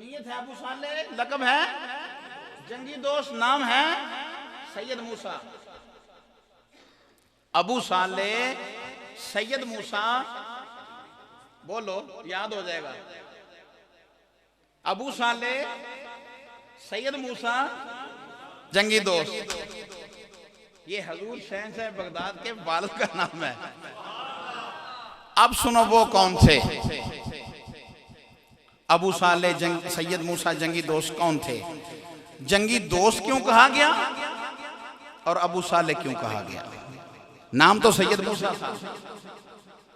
कुनियत है अबू साले, लकब है जंगी दोस्त, नाम है सैयद मूसा। अबू साले सैयद मूसा, बोलो याद हो जाएगा। अबू साले सैयद मूसा जंगी दोस्त, ये हजूर शहंशाह बगदाद के वालिद का नाम है। अब सुनो वो कौन थे अबू साले सैयद मूसा जंगी दोस्त कौन थे? जंगी दोस्त क्यों कहा गया और अबू साले क्यों कहा गया? नाम तो सैयद मूसा था,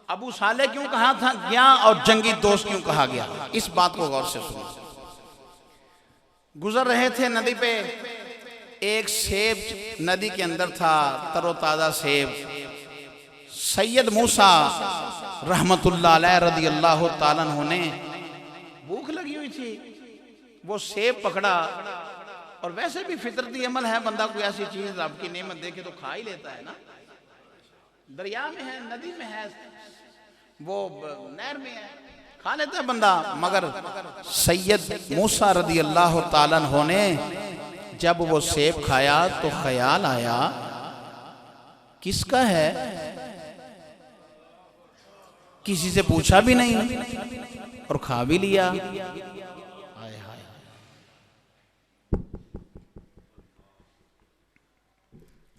अबू साले क्यों कहा था गया और जंगी दोस्त क्यों कहा गया? इस बात को गौर से सुनो। गुजर रहे थे नदी पे, एक सेब नदी के अंदर था, तरोताजा सेब। सैयद मूसा रहमतुल्लाह अलैह रदी अल्लाह ताला अन्हु ने भूख लगी हुई थी, वो सेब पकड़ा। और वैसे भी फितरती अमल है, बंदा कोई ऐसी चीज रब की नेमत देखे तो खा ही लेता है ना। दरिया में है, नदी में है, वो नहर में है, खा लेता है बंदा। मगर सैयद मूसा रदी अल्लाह ताला अन्हु ने जब वो सेब खाया तो ख्याल आया किसका है? किसी से पूछा भी नहीं और खा भी लिया। हाय हाय,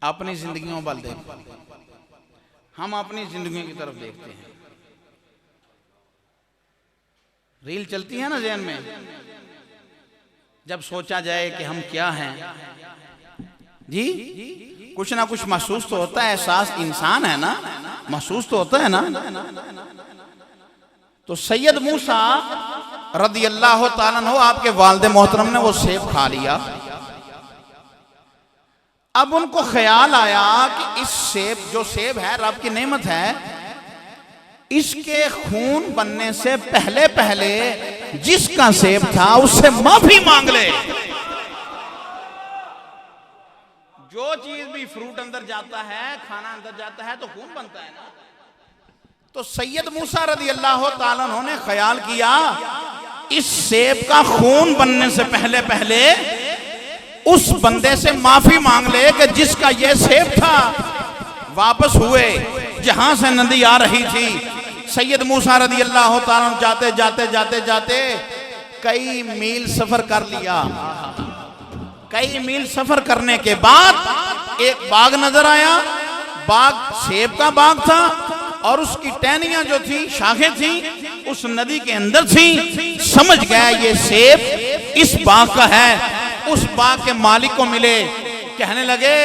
अपनी जिंदगियों बल देख, हम अपनी जिंदगियों की तरफ देखते हैं, रील चलती है ना ज़हन में, जब सोचा जाए कि हम क्या हैं जी, कुछ ना कुछ महसूस तो होता है, एहसास इंसान है ना, महसूस तो होता है ना। तो सैयद मूसा रदी अल्लाह ताला अन्हु आपके वालिद मोहतरम ने वो सेब खा लिया। अब उनको ख्याल आया कि इस सेब, जो सेब है रब की नेमत है, इसके खून बनने से पहले पहले जिसका सेब था उससे माफी मांग ले। जो चीज भी फ्रूट अंदर जाता है, खाना अंदर जाता है तो खून बनता है ना। तो सैयद मूसा रदी अल्लाह ताला अन्हु ने ख्याल किया इस सेब का खून बनने से पहले पहले उस बंदे से माफी मांग ले कि जिसका ये सेब था। वापस हुए, जहां से नदी आ रही थी, सैयद मूसा रदी अल्लाह ताला अन्हु जाते जाते जाते जाते कई मील सफर कर लिया। कई मील सफर करने के बाद एक बाग नजर आया। बाग सेब का बाग था और उसकी टहनियां जो थी, शाखें थी, उस नदी के अंदर थी। समझ गया ये सेब इस बाग का है। उस बाग के मालिक को मिले, कहने लगे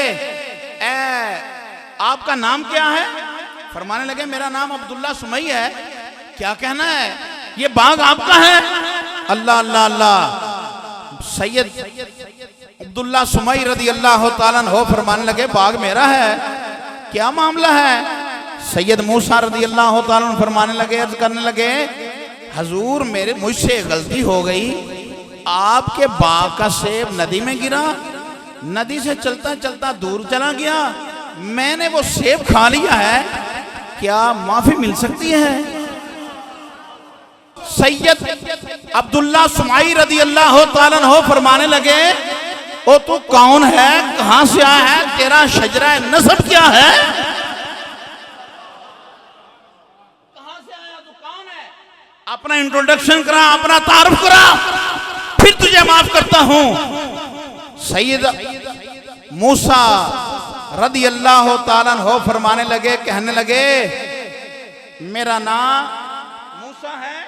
आपका नाम क्या है? फरमाने लगे मेरा नाम अब्दुल्ला सुमई है। क्या कहना है? ये बाग आपका है? अल्लाह अल्लाह अल्लाह। सैयद अब्दुल्ला सुमई रदी अल्लाह ताला अन्हु फरमाने लगे बाग मेरा है, क्या मामला है? सैयद मूसा रदी अल्लाह ताला अन्हु फरमाने लगे, अर्ज करने लगे हजूर मेरे मुझसे गलती हो गई, आपके बाग का सेब नदी में गिरा, नदी से चलता चलता दूर चला गया, मैंने वो सेब खा लिया है, क्या माफी मिल सकती है? सैयद अब्दुल्ला सुमई रदी अल्लाह ताला अन्हु फरमाने लगे ओ तू कौन है, कहां से आया है, तेरा शजरा नसब क्या है? कहां से आया, तू कौन है? अपना इंट्रोडक्शन करा, अपना तारुफ करा, फिर तुझे माफ करता हूं। सैयद मूसा रदी अल्लाह ताला अन्हु फरमाने लगे, कहने लगे मेरा नाम मूसा है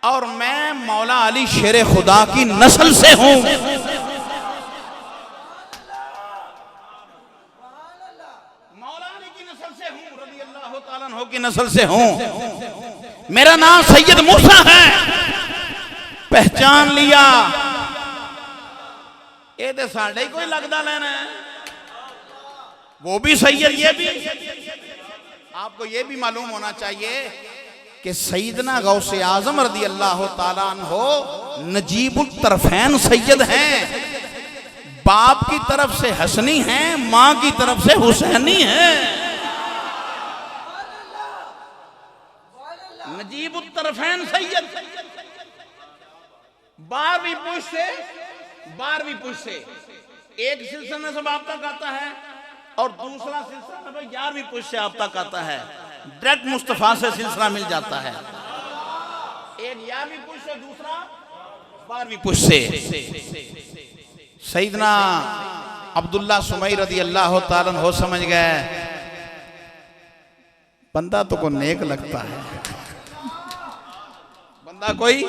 और मैं मौला अली शेर खुदा की नस्ल से हूं। की नस्ल से हूं, मेरा नाम सैयद मूसा है। पहचान लिया, ये तो साढ़े ही कोई लगता लेना है, वो भी सैयद, ये भी। आपको ये भी मालूम होना चाहिए कि सैयदना गौसे आजम रदी अल्लाह ताला अन्हु नजीबुल तरफैन सैयद हैं। बाप की तरफ से हसनी हैं, माँ की तरफ से हुसैनी हैं। नजीबुल तरफैन सैयद। 12वीं पुश्त से 12वीं पुश्त से एक सिलसिले से आप तक आता है और दूसरा सिलसिला 11वीं पुश्त से आप तक आता है। डायरेक्ट मुस्तफा से सिलसिला मिल जाता है। एक 11वीं पुश्त से, दूसरा 12वीं पुश्त से। सईदना अब्दुल्ला सुमई रदी अल्लाह ताला हो समझ गए बंदा तो को नेक लगता है, बंदा कोई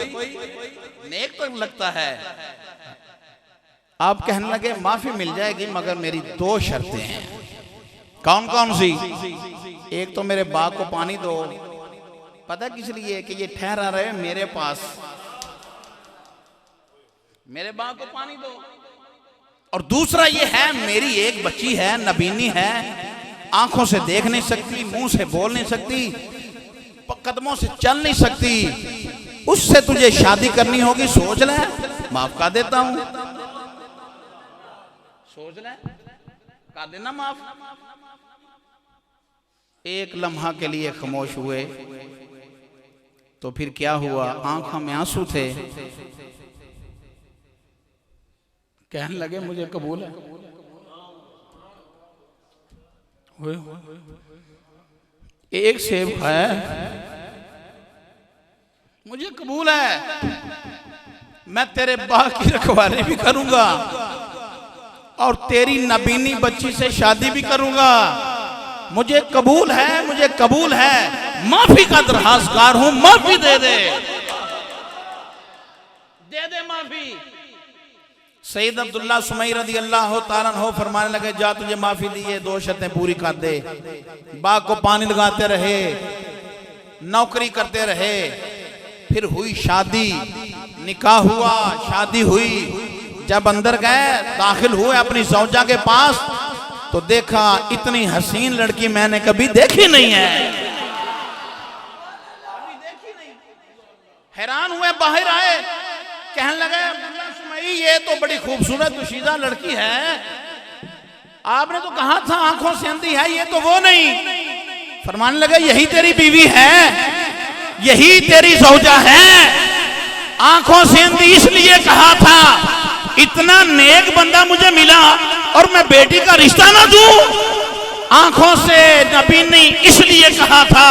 नेक तो लगता है। आप कहने लगे माफी मिल जाएगी मगर मेरी 2 शर्तें हैं। कौन कौन सी? एक तो मेरे बाग को पानी दो, पता किस लिए कि ये ठहरा रहे मेरे पास, मेरे बाग को पानी दो। और दूसरा ये है मेरी एक बच्ची है, नबीनी है, आंखों से देख नहीं सकती, मुंह से बोल नहीं सकती, कदमों से चल नहीं सकती, उससे तुझे शादी करनी होगी, सोच ले, माफ कर देता हूं, सोच ले, कर देना माफ। एक लम्हा के लिए खामोश हुए तो फिर क्या हुआ, आंखों में आंसू थे, कहने लगे मुझे कबूल है, एक सेब खाया मुझे कबूल है, मैं तेरे बाग की रखवाली भी करूंगा और तेरी नबीनी बच्ची से शादी भी करूंगा, मुझे कबूल है, मुझे कबूल है, माफी का दरखास्तगार हूं, माफी दे दे, दे दे माफी। सईद अब्दुल्ला सुमई रदी अल्लाह ताला अन्हु फरमाने लगे जा तुझे माफी दी है, 2 शर्तें पूरी कर दे। बाग को पानी लगाते रहे, नौकरी करते रहे, फिर हुई शादी, निकाह हुआ, शादी हुई। जब अंदर गए, दाखिल हुए अपनी ज़ौजा के पास तो देखा इतनी हसीन लड़की मैंने कभी देखी नहीं है, कभी देखी नहीं। हैरान हुए, बाहर आए, कहने लगे ये तो बड़ी खूबसूरत दुशीदा लड़की है, आपने तो कहा था आंखों से अंधी है, ये तो वो नहीं। फरमाने लगे यही तेरी बीवी है, यही तेरी ज़ौजा है, आंखों से अंधी इसलिए कहा था, इतना नेक बंदा मुझे मिला और मैं बेटी का रिश्ता ना दूं, आंखों से नबीनी इसलिए कहा था,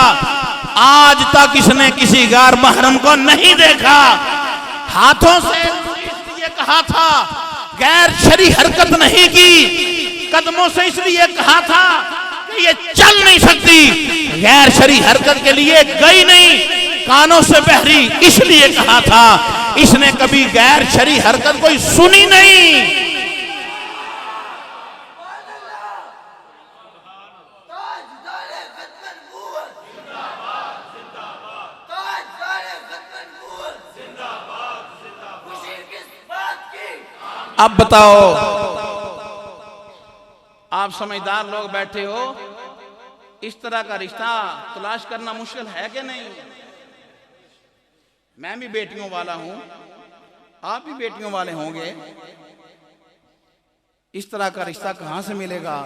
आज तक इसने किसी गैर महरम को नहीं देखा, हाथों से कहा था, गैर शरी हरकत नहीं की, कदमों से इसलिए कहा था कि ये चल नहीं सकती, गैर शरी हरकत के लिए गई नहीं, कानों से बहरी इसलिए कहा था, इसने कभी गैर शरी हरकत कोई सुनी नहीं। अब बताओ, आप समझदार लोग बैठे हो, इस तरह का रिश्ता तलाश करना मुश्किल है कि नहीं? मैं भी बेटियों वाला हूं, आप भी बेटियों वाले होंगे, इस तरह का रिश्ता कहां से मिलेगा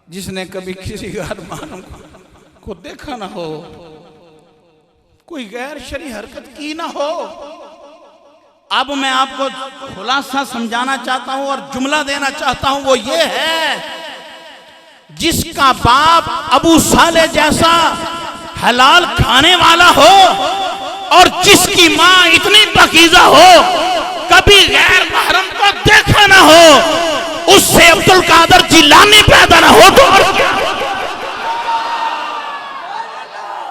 जिसने कभी किसी गैर मानव को देखा ना हो, कोई गैर शरी हरकत की ना हो। अब मैं आपको खुलासा समझाना चाहता हूं और जुमला देना चाहता हूं, वो ये है, जिसका बाप अबू साले जैसा हलाल खाने वाला हो और जिसकी मां इतनी पाकीज़ा हो, कभी गैर महरम को देखा ना हो, उससे अब्दुल कादर जिलानी पैदा ना हो तो और क्या?